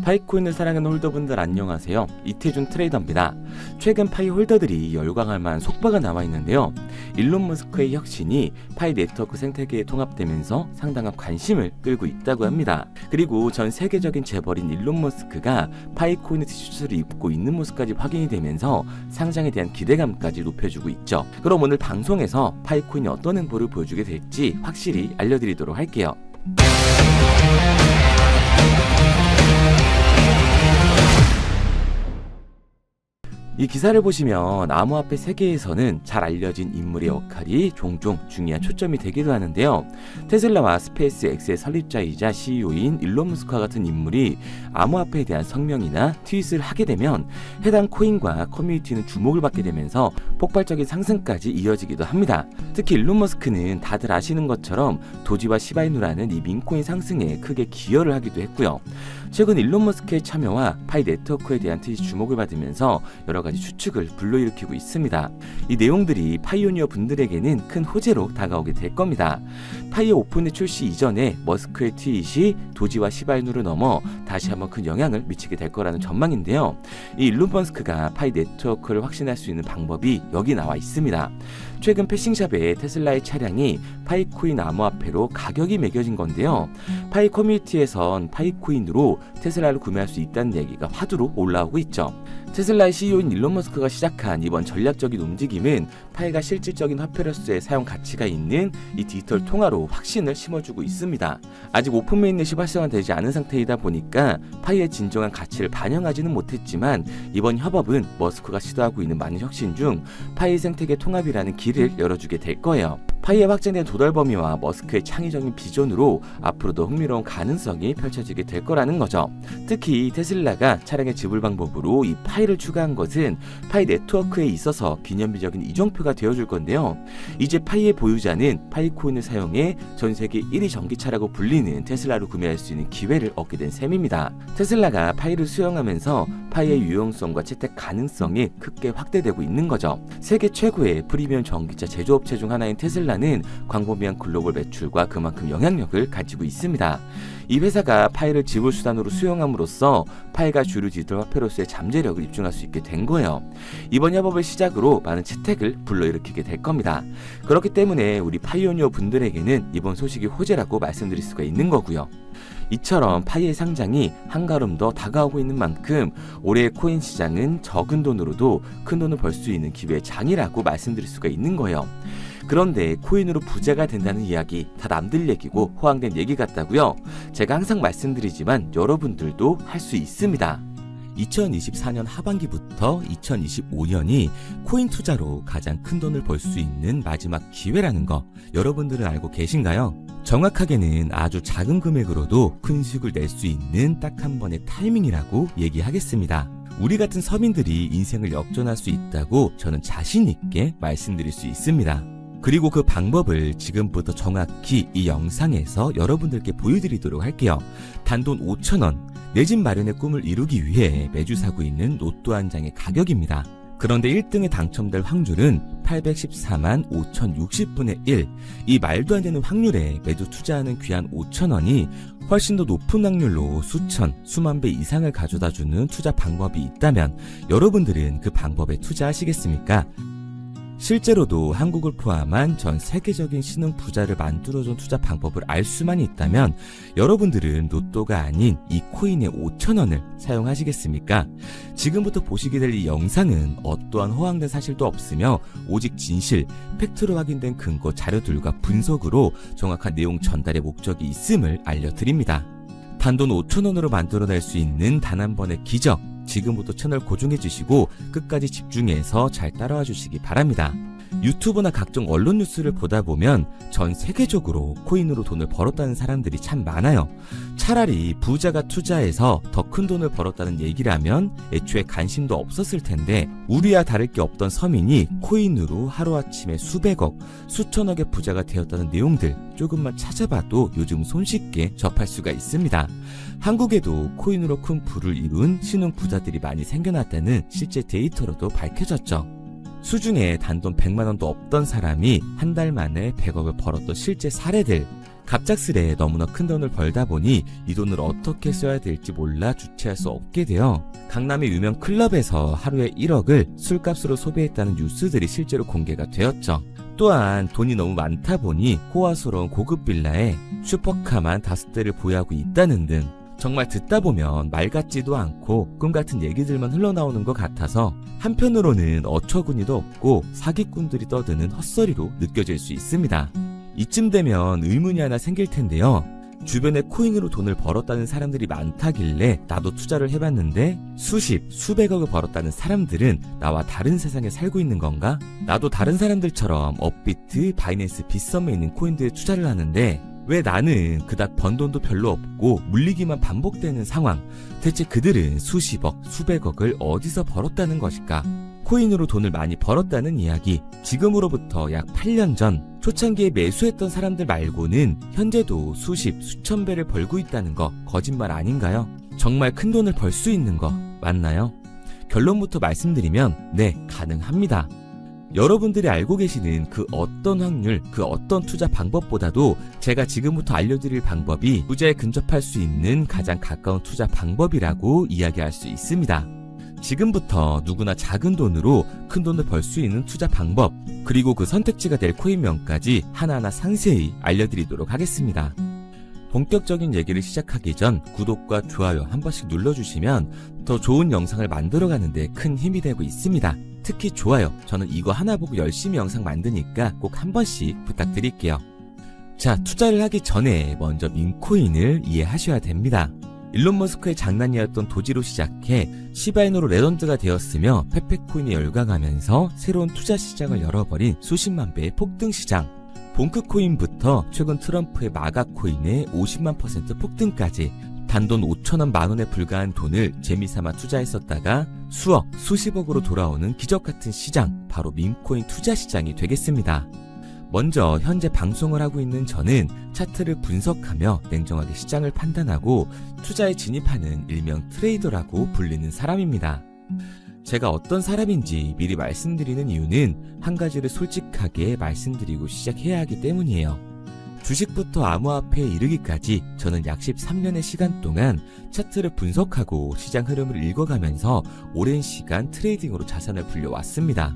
파이코인을 사랑하는 홀더분들 안녕하세요. 이태준 트레이더입니다. 최근 파이 홀더들이 열광할 만한 속보가 나와 있는데요. 일론 머스크의 혁신이 파이 네트워크 생태계에 통합되면서 상당한 관심을 끌고 있다고 합니다. 그리고 전 세계적인 재벌인 일론 머스크가 파이코인의 티셔츠를 입고 있는 모습까지 확인이 되면서 상장에 대한 기대감까지 높여주고 있죠. 그럼 오늘 방송에서 파이코인이 어떤 행보를 보여주게 될지 확실히 알려드리도록 할게요. 이 기사를 보시면 암호화폐 세계에서는 잘 알려진 인물의 역할이 종종 중요한 초점이 되기도 하는데요. 테슬라와 스페이스X의 설립자이자 CEO인 일론 머스크와 같은 인물이 암호화폐에 대한 성명이나 트윗을 하게 되면 해당 코인과 커뮤니티는 주목을 받게 되면서 폭발적인 상승까지 이어지기도 합니다. 특히 일론 머스크는 다들 아시는 것처럼 도지와 시바이누라는 이 민코인 상승에 크게 기여를 하기도 했고요. 최근 일론 머스크의 참여와 파이 네트워크에 대한 트윗이 주목을 받으면서 여러 가지 추측을 불러일으키고 있습니다. 이 내용들이 파이오니어 분들에게는 큰 호재로 다가오게 될 겁니다. 파이의 오픈넷 출시 이전에 머스크의 트윗이 도지와 시바이누를 넘어 다시 한번 큰 영향을 미치게 될 거라는 전망인데요. 이 일론 머스크가 파이 네트워크를 확신할 수 있는 방법이 여기 나와 있습니다. 최근 패싱샵에 테슬라의 차량이 파이코인 암호화폐로 가격이 매겨진 건데요. 파이 커뮤니티에선 파이코인으로 테슬라를 구매할 수 있다는 얘기가 화두로 올라오고 있죠. 테슬라의 CEO인 일론 머스크가 시작한 이번 전략적인 움직임은 파이가 실질적인 화폐로서의 사용 가치가 있는 이 디지털 통화로 확신을 심어주고 있습니다. 아직 오픈 메인넷이 활성화되지 않은 상태이다 보니까 파이의 진정한 가치를 반영하지는 못했지만 이번 협업은 머스크가 시도하고 있는 많은 혁신 중 파이 생태계 통합이라는 길을 열어주게 될 거예요. 파이의 확장된 도달 범위와 머스크의 창의적인 비전으로 앞으로도 흥미로운 가능성이 펼쳐지게 될 거라는 거죠. 특히 테슬라가 차량의 지불 방법으로 이 파이를 추가한 것은 파이 네트워크에 있어서 기념비적인 이정표가 되어줄 건데요. 이제 파이의 보유자는 파이코인을 사용해 전 세계 1위 전기차라고 불리는 테슬라를 구매할 수 있는 기회를 얻게 된 셈입니다. 테슬라가 파이를 수용하면서 파이의 유용성과 채택 가능성이 크게 확대되고 있는 거죠. 세계 최고의 프리미엄 전기차 제조업체 중 하나인 테슬라는 광범위한 글로벌 매출과 그만큼 영향력을 가지고 있습니다. 이 회사가 파이를 지불 수단으로 수용함으로써 파이가 주류 디지털 화폐로서의 잠재력을 입증할 수 있게 된 거예요. 이번 협업을 시작으로 많은 채택을 불러일으키게 될 겁니다. 그렇기 때문에 우리 파이오니어 분들에게는 이번 소식이 호재라고 말씀드릴 수가 있는 거고요. 이처럼 파이의 상장이 한 걸음 더 다가오고 있는 만큼 올해의 코인 시장은 적은 돈으로도 큰 돈을 벌 수 있는 기회의 장이라고 말씀드릴 수가 있는 거예요. 그런데 코인으로 부자가 된다는 이야기 다 남들 얘기고 호황된 얘기 같다고요? 제가 항상 말씀드리지만 여러분들도 할 수 있습니다. 2024년 하반기부터 2025년이 코인 투자로 가장 큰 돈을 벌 수 있는 마지막 기회라는 거 여러분들은 알고 계신가요? 정확하게는 아주 작은 금액으로도 큰 수익을 낼 수 있는 딱 한 번의 타이밍이라고 얘기하겠습니다. 우리 같은 서민들이 인생을 역전할 수 있다고 저는 자신 있게 말씀드릴 수 있습니다. 그리고 그 방법을 지금부터 정확히 이 영상에서 여러분들께 보여드리도록 할게요. 단돈 5,000원, 내 집 마련의 꿈을 이루기 위해 매주 사고 있는 로또 한 장의 가격입니다. 그런데 1등에 당첨될 확률은 814만 5060분의 1. 이 말도 안 되는 확률에 매주 투자하는 귀한 5,000원이 훨씬 더 높은 확률로 수천, 수만 배 이상을 가져다주는 투자 방법이 있다면 여러분들은 그 방법에 투자하시겠습니까? 실제로도 한국을 포함한 전 세계적인 신흥 부자를 만들어준 투자 방법을 알 수만 있다면 여러분들은 로또가 아닌 이 코인의 5,000원을 사용하시겠습니까? 지금부터 보시게 될 이 영상은 어떠한 허황된 사실도 없으며 오직 진실, 팩트로 확인된 근거 자료들과 분석으로 정확한 내용 전달의 목적이 있음을 알려드립니다. 단돈 5,000원으로 만들어낼 수 있는 단 한 번의 기적, 지금부터 채널 고정해 주시고 끝까지 집중해서 잘 따라와 주시기 바랍니다. 유튜브나 각종 언론 뉴스를 보다 보면 전 세계적으로 코인으로 돈을 벌었다는 사람들이 참 많아요. 차라리 부자가 투자해서 더 큰 돈을 벌었다는 얘기라면 애초에 관심도 없었을 텐데 우리와 다를 게 없던 서민이 코인으로 하루아침에 수백억, 수천억의 부자가 되었다는 내용들 조금만 찾아봐도 요즘 손쉽게 접할 수가 있습니다. 한국에도 코인으로 큰 부를 이룬 신흥 부자들이 많이 생겨났다는 실제 데이터로도 밝혀졌죠. 수중에 단돈 100만원도 없던 사람이 한 달 만에 100억을 벌었던 실제 사례들, 갑작스레 너무나 큰 돈을 벌다 보니 이 돈을 어떻게 써야 될지 몰라 주체할 수 없게 되어 강남의 유명 클럽에서 하루에 1억을 술값으로 소비했다는 뉴스들이 실제로 공개가 되었죠. 또한 돈이 너무 많다 보니 호화스러운 고급 빌라에 슈퍼카만 5대를 보유하고 있다는 등 정말 듣다 보면 말 같지도 않고 꿈 같은 얘기들만 흘러나오는 것 같아서 한편으로는 어처구니도 없고 사기꾼들이 떠드는 헛소리로 느껴질 수 있습니다. 이쯤 되면 의문이 하나 생길 텐데요. 주변에 코인으로 돈을 벌었다는 사람들이 많다길래 나도 투자를 해봤는데 수백억을 벌었다는 사람들은 나와 다른 세상에 살고 있는 건가? 나도 다른 사람들처럼 업비트, 바이낸스, 빗썸에 있는 코인들에 투자를 하는데 왜 나는 그닥 번 돈도 별로 없고 물리기만 반복되는 상황? 대체 그들은 수십억, 수백억을 어디서 벌었다는 것일까? 코인으로 돈을 많이 벌었다는 이야기, 지금으로부터 약 8년 전 초창기에 매수했던 사람들 말고는 현재도 수천 배를 벌고 있다는 거 거짓말 아닌가요? 정말 큰 돈을 벌 수 있는 거 맞나요? 결론부터 말씀드리면 네, 가능합니다. 여러분들이 알고 계시는 그 어떤 확률, 그 어떤 투자 방법보다도 제가 지금부터 알려드릴 방법이 부자에 근접할 수 있는 가장 가까운 투자 방법이라고 이야기할 수 있습니다. 지금부터 누구나 작은 돈으로 큰 돈을 벌 수 있는 투자 방법, 그리고 그 선택지가 될 코인명까지 하나하나 상세히 알려드리도록 하겠습니다. 본격적인 얘기를 시작하기 전 구독과 좋아요 한 번씩 눌러주시면 더 좋은 영상을 만들어가는 데 큰 힘이 되고 있습니다. 특히 좋아요, 저는 이거 하나 보고 열심히 영상 만드니까 꼭 한 번씩 부탁드릴게요. 자, 투자를 하기 전에 먼저 밈코인을 이해하셔야 됩니다. 일론 머스크의 장난이었던 도지로 시작해 시바이누로 레전드가 되었으며 페페코인에 열광하면서 새로운 투자 시장을 열어버린 수십만 배의 폭등 시장. 봉크코인부터 최근 트럼프의 마가코인의 50만 % 폭등까지 단돈 5천원 만원에 불과한 돈을 재미삼아 투자했었다가 수억, 수십억으로 돌아오는 기적같은 시장, 바로 밈코인 투자 시장이 되겠습니다. 먼저 현재 방송을 하고 있는 저는 차트를 분석하며 냉정하게 시장을 판단하고 투자에 진입하는 일명 트레이더라고 불리는 사람입니다. 제가 어떤 사람인지 미리 말씀드리는 이유는 한 가지를 솔직하게 말씀드리고 시작해야 하기 때문이에요. 주식부터 암호화폐에 이르기까지 저는 약 13년의 시간 동안 차트를 분석하고 시장 흐름을 읽어가면서 오랜 시간 트레이딩으로 자산을 불려왔습니다.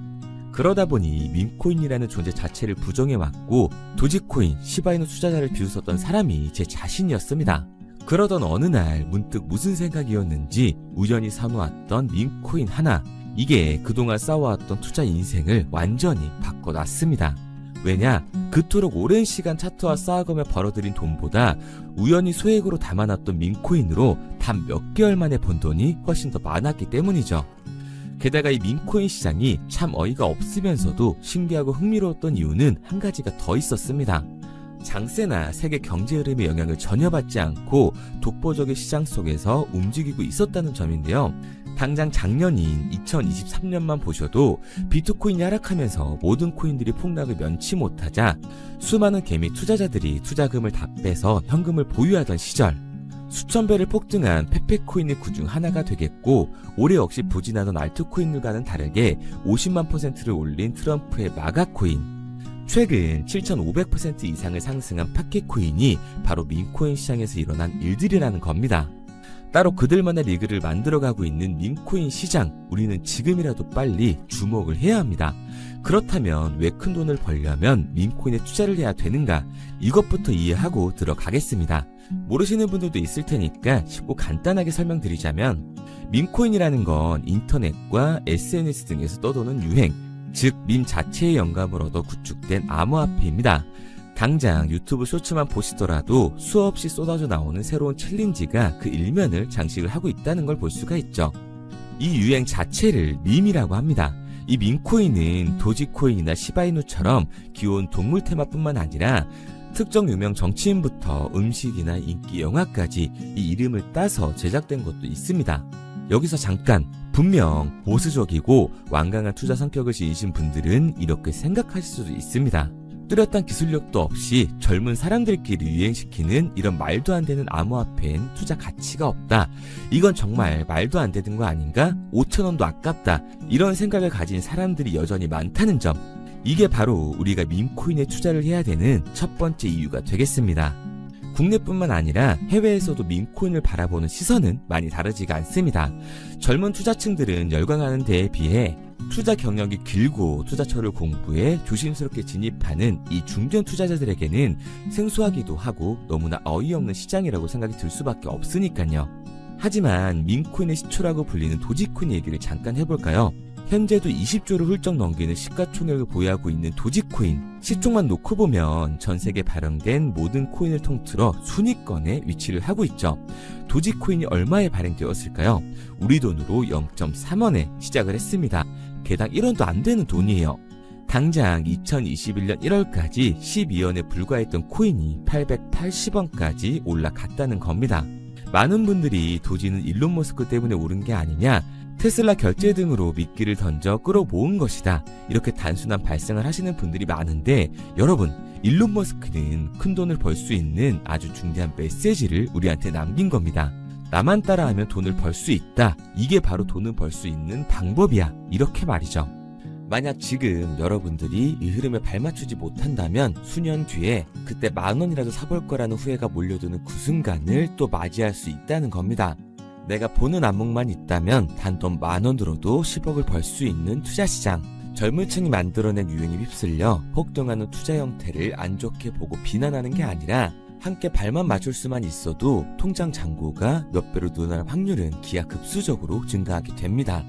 그러다 보니 밈코인이라는 존재 자체를 부정해왔고 도지코인, 시바이누 투자자를 비웃었던 사람이 제 자신이었습니다. 그러던 어느 날 문득 무슨 생각이었는지 우연히 사놓았던 밈코인 하나, 이게 그동안 쌓아왔던 투자 인생을 완전히 바꿔놨습니다. 왜냐? 그토록 오랜 시간 차트와 쌓아가며 벌어들인 돈보다 우연히 소액으로 담아놨던 밈코인으로 단 몇 개월 만에 번 돈이 훨씬 더 많았기 때문이죠. 게다가 이 밈코인 시장이 참 어이가 없으면서도 신기하고 흥미로웠던 이유는 한 가지가 더 있었습니다. 장세나 세계 경제 흐름의 영향을 전혀 받지 않고 독보적인 시장 속에서 움직이고 있었다는 점인데요. 당장 작년인 2023년만 보셔도 비트코인이 하락하면서 모든 코인들이 폭락을 면치 못하자 수많은 개미 투자자들이 투자금을 다 빼서 현금을 보유하던 시절, 수천 배를 폭등한 페페코인이 그중 하나가 되겠고, 올해 역시 부진하던 알트코인들과는 다르게 50만 %를 올린 트럼프의 마가코인, 최근 7,500% 이상을 상승한 파켓코인이 바로 밈코인 시장에서 일어난 일들이라는 겁니다. 따로 그들만의 리그를 만들어가고 있는 밈코인 시장, 우리는 지금이라도 빨리 주목을 해야 합니다. 그렇다면 왜 큰 돈을 벌려면 밈코인에 투자를 해야 되는가? 이것부터 이해하고 들어가겠습니다. 모르시는 분들도 있을 테니까 쉽고 간단하게 설명드리자면, 밈코인이라는 건 인터넷과 SNS 등에서 떠도는 유행, 즉 밈 자체의 영감을 얻어 구축된 암호화폐입니다. 당장 유튜브 쇼츠만 보시더라도 수없이 쏟아져 나오는 새로운 챌린지가 그 일면을 장식을 하고 있다는 걸 볼 수가 있죠. 이 유행 자체를 밈이라고 합니다. 이 밈코인은 도지코인이나 시바이누처럼 귀여운 동물 테마뿐만 아니라 특정 유명 정치인부터 음식이나 인기 영화까지 이 이름을 따서 제작된 것도 있습니다. 여기서 잠깐, 분명 보수적이고 완강한 투자 성격을 지니신 분들은 이렇게 생각하실 수도 있습니다. 뚜렷한 기술력도 없이 젊은 사람들끼리 유행시키는 이런 말도 안 되는 암호화폐엔 투자 가치가 없다. 이건 정말 말도 안 되는 거 아닌가? 5,000원도 아깝다. 이런 생각을 가진 사람들이 여전히 많다는 점. 이게 바로 우리가 밈코인에 투자를 해야 되는 첫 번째 이유가 되겠습니다. 국내뿐만 아니라 해외에서도 민코인을 바라보는 시선은 많이 다르지가 않습니다. 젊은 투자층들은 열광하는 데에 비해 투자 경력이 길고 투자처를 공부해 조심스럽게 진입하는 이 중견 투자자들에게는 생소하기도 하고 너무나 어이없는 시장이라고 생각이 들 수밖에 없으니까요. 하지만 민코인의 시초라고 불리는 도지코인 얘기를 잠깐 해볼까요? 현재도 20조를 훌쩍 넘기는 시가총액을 보유하고 있는 도지코인, 시총만 놓고 보면 전 세계에 발행된 모든 코인을 통틀어 순위권에 위치를 하고 있죠. 도지코인이 얼마에 발행되었을까요? 우리 돈으로 0.3원에 시작을 했습니다. 개당 1원도 안 되는 돈이에요. 당장 2021년 1월까지 12원에 불과했던 코인이 880원까지 올라갔다는 겁니다. 많은 분들이 도지는 일론 머스크 때문에 오른 게 아니냐, 테슬라 결제 등으로 미끼를 던져 끌어모은 것이다, 이렇게 단순한 발상을 하시는 분들이 많은데, 여러분, 일론 머스크는 큰 돈을 벌 수 있는 아주 중대한 메시지를 우리한테 남긴 겁니다. 나만 따라하면 돈을 벌 수 있다, 이게 바로 돈을 벌 수 있는 방법이야, 이렇게 말이죠. 만약 지금 여러분들이 이 흐름에 발맞추지 못한다면 수년 뒤에 그때 10,000원이라도 사볼 거라는 후회가 몰려드는 그 순간을 또 맞이할 수 있다는 겁니다. 내가 보는 안목만 있다면 단돈 10,000원 들어도 10억을 벌 수 있는 투자시장, 젊은 층이 만들어낸 유행에 휩쓸려 폭등하는 투자 형태를 안 좋게 보고 비난하는 게 아니라 함께 발만 맞출 수만 있어도 통장 잔고가 몇 배로 늘어날 확률은 기하급수적으로 증가하게 됩니다.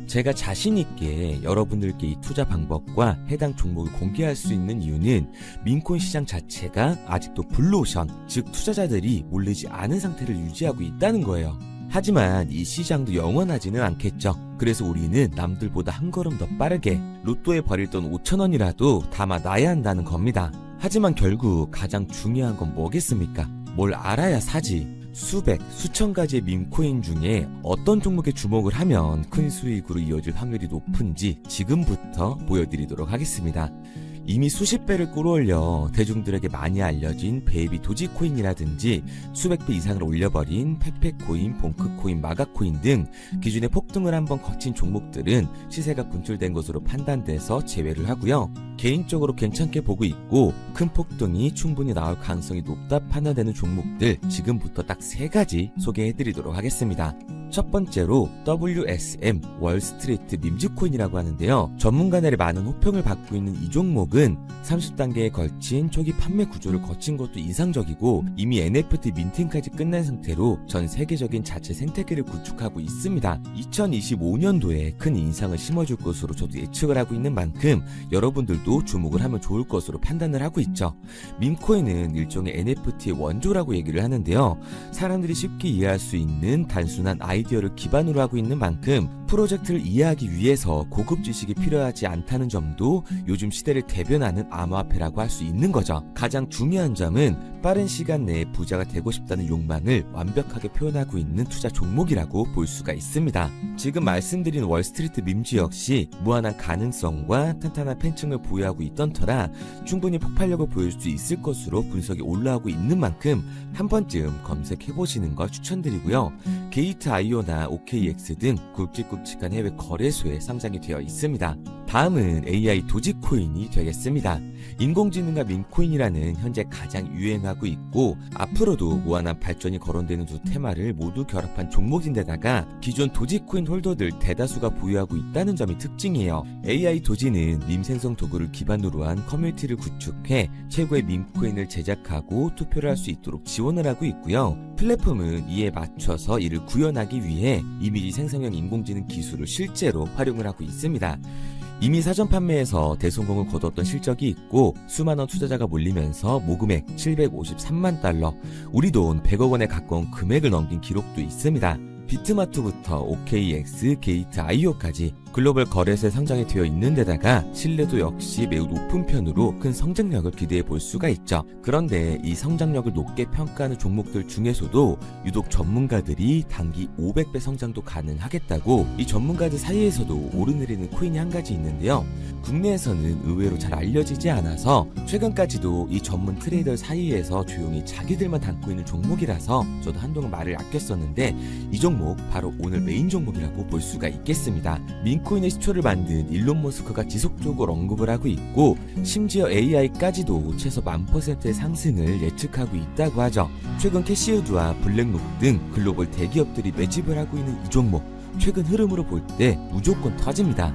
제가 자신있게 여러분들께 이 투자 방법과 해당 종목을 공개할 수 있는 이유는 민코인 시장 자체가 아직도 블루오션, 즉 투자자들이 몰리지 않은 상태를 유지하고 있다는 거예요. 하지만 이 시장도 영원하지는 않겠죠. 그래서 우리는 남들보다 한 걸음 더 빠르게 로또에 버릴 돈 5,000원이라도 담아놔야 한다는 겁니다. 하지만 결국 가장 중요한 건 뭐겠습니까? 뭘 알아야 사지. 수백, 수천 가지의 밈코인 중에 어떤 종목에 주목을 하면 큰 수익으로 이어질 확률이 높은지 지금부터 보여드리도록 하겠습니다. 이미 수십 배를 끌어올려 대중들에게 많이 알려진 베이비 도지코인이라든지 수백 배 이상을 올려버린 페페코인, 봉크코인, 마가코인 등 기존의 폭등을 한번 거친 종목들은 시세가 분출된 것으로 판단돼서 제외를 하고요. 개인적으로 괜찮게 보고 있고 큰 폭등이 충분히 나올 가능성이 높다 판단되는 종목들 지금부터 딱 3가지 소개해드리도록 하겠습니다. 첫 번째로 WSM 월스트리트 밈즈코인이라고 하는데요. 전문가들의 많은 호평을 받고 있는 이 종목은 30단계에 걸친 초기 판매 구조를 거친 것도 인상적이고 이미 NFT 민팅까지 끝난 상태로 전 세계적인 자체 생태계를 구축하고 있습니다. 2025년도에 큰 인상을 심어줄 것으로 저도 예측을 하고 있는 만큼 여러분들도 주목을 하면 좋을 것으로 판단을 하고 있죠. 밈코인은 일종의 NFT의 원조라고 얘기를 하는데요. 사람들이 쉽게 이해할 수 있는 단순한 아이디어를 기반으로 하고 있는 만큼 프로젝트를 이해하기 위해서 고급 지식이 필요하지 않다는 점도 요즘 시대를 대변하는 암호화폐라고 할 수 있는 거죠. 가장 중요한 점은 빠른 시간 내에 부자가 되고 싶다는 욕망을 완벽하게 표현하고 있는 투자 종목이라고 볼 수가 있습니다. 지금 말씀드린 월스트리트 밈즈 역시 무한한 가능성과 탄탄한 팬층을 보유하고 있던 터라 충분히 폭발력을 보일 수 있을 것으로 분석이 올라오고 있는 만큼 한 번쯤 검색해보시는 걸 추천드리고요. 게이트.io나 OKX 등 굵직굵직한 해외 거래소에 상장이 되어 있습니다. 다음은 AI 도지코인이 되겠습니다. 인공지능과 밈코인이라는 현재 가장 유행하고 있고 앞으로도 무한한 발전이 거론되는 두 테마를 모두 결합한 종목인데다가 기존 도지코인 홀더들 대다수가 보유하고 있다는 점이 특징이에요. AI 도지는 밈 생성 도구를 기반으로 한 커뮤니티를 구축해 최고의 밈코인을 제작하고 투표를 할 수 있도록 지원을 하고 있고요. 플랫폼은 이에 맞춰서 이를 구현하기 위해 이미지 생성형 인공지능 기술을 실제로 활용을 하고 있습니다. 이미 사전 판매에서 대성공을 거뒀던 실적이 있고 수만원 투자자가 몰리면서 모금액 753만 달러, 우리 돈 100억 원에 가까운 금액을 넘긴 기록도 있습니다. 비트마트부터 OKX, 게이트.io까지 글로벌 거래소에 상장이 되어 있는 데다가 신뢰도 역시 매우 높은 편으로 큰 성장력을 기대해 볼 수가 있죠. 그런데 이 성장력을 높게 평가하는 종목들 중에서도 유독 전문가들이 단기 500배 성장도 가능하겠다고 이 전문가들 사이에서도 오르내리는 코인이 한 가지 있는데요. 국내에서는 의외로 잘 알려지지 않아서 최근까지도 이 전문 트레이더 사이에서 조용히 자기들만 담고 있는 종목이라서 저도 한동안 말을 아꼈었는데 이 종목 바로 오늘 메인 종목이라고 볼 수가 있겠습니다. 비트코인의 시초를 만든 일론 머스크가 지속적으로 언급을 하고 있고 심지어 AI까지도 최소 1000%의 상승을 예측하고 있다고 하죠. 최근 캐시우드와 블랙록 등 글로벌 대기업들이 매집을 하고 있는 이 종목, 최근 흐름으로 볼 때 무조건 터집니다.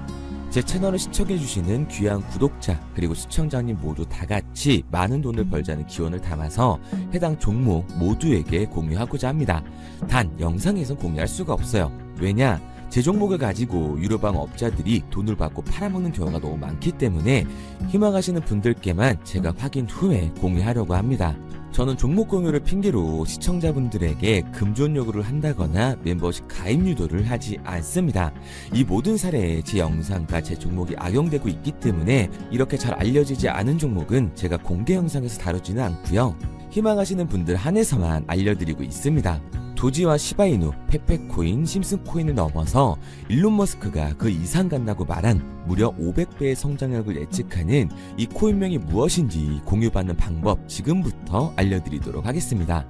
제 채널을 시청해주시는 귀한 구독자 그리고 시청자님 모두 다같이 많은 돈을 벌자는 기원을 담아서 해당 종목 모두에게 공유하고자 합니다. 단 영상에선 공유할 수가 없어요. 왜냐? 제 종목을 가지고 유료방 업자들이 돈을 받고 팔아먹는 경우가 너무 많기 때문에 희망하시는 분들께만 제가 확인 후에 공유하려고 합니다. 저는 종목 공유를 핑계로 시청자분들에게 금전 요구를 한다거나 멤버십 가입 유도를 하지 않습니다. 이 모든 사례에 제 영상과 제 종목이 악용되고 있기 때문에 이렇게 잘 알려지지 않은 종목은 제가 공개 영상에서 다루지는 않고요. 희망하시는 분들 한해서만 알려드리고 있습니다. 도지와 시바이누, 페페코인, 심슨코인을 넘어서 일론 머스크가 그 이상 간다고 말한 무려 500배의 성장력을 예측하는 이 코인명이 무엇인지 공유받는 방법 지금부터 알려드리도록 하겠습니다.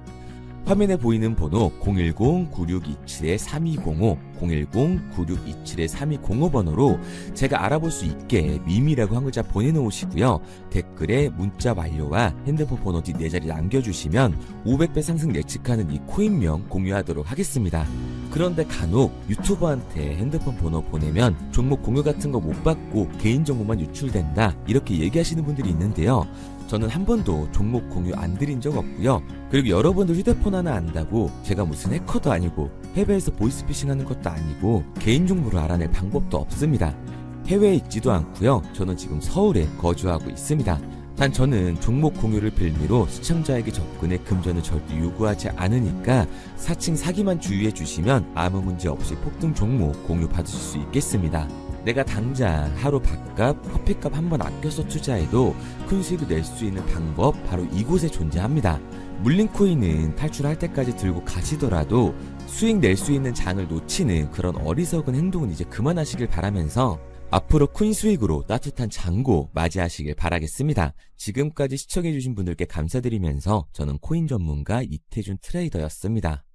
화면에 보이는 번호 010-9627-3205, 010-9627-3205 번호로 제가 알아볼 수 있게 미미라고 한 글자 보내놓으시고요. 댓글에 문자 완료와 핸드폰 번호 뒤 4자리 남겨주시면 500배 상승 예측하는 이 코인명 공유하도록 하겠습니다. 그런데 간혹 유튜버한테 핸드폰 번호 보내면 종목 공유 같은 거 못 받고 개인정보만 유출된다 이렇게 얘기하시는 분들이 있는데요. 저는 한 번도 종목 공유 안 드린 적 없고요. 그리고 여러분들 휴대폰 하나 안다고 제가 무슨 해커도 아니고 해외에서 보이스피싱 하는 것도 아니고 개인정보를 알아낼 방법도 없습니다. 해외에 있지도 않고요. 저는 지금 서울에 거주하고 있습니다. 단 저는 종목 공유를 빌미로 시청자에게 접근해 금전을 절대 요구하지 않으니까 사칭 사기만 주의해 주시면 아무 문제 없이 폭등 종목 공유 받으실 수 있겠습니다. 내가 당장 하루 밥값, 커피값 한번 아껴서 투자해도 큰 수익을 낼 수 있는 방법 바로 이곳에 존재합니다. 물린 코인은 탈출할 때까지 들고 가시더라도 수익 낼 수 있는 장을 놓치는 그런 어리석은 행동은 이제 그만하시길 바라면서 앞으로 큰 수익으로 따뜻한 장고 맞이하시길 바라겠습니다. 지금까지 시청해주신 분들께 감사드리면서 저는 코인 전문가 이태준 트레이더였습니다.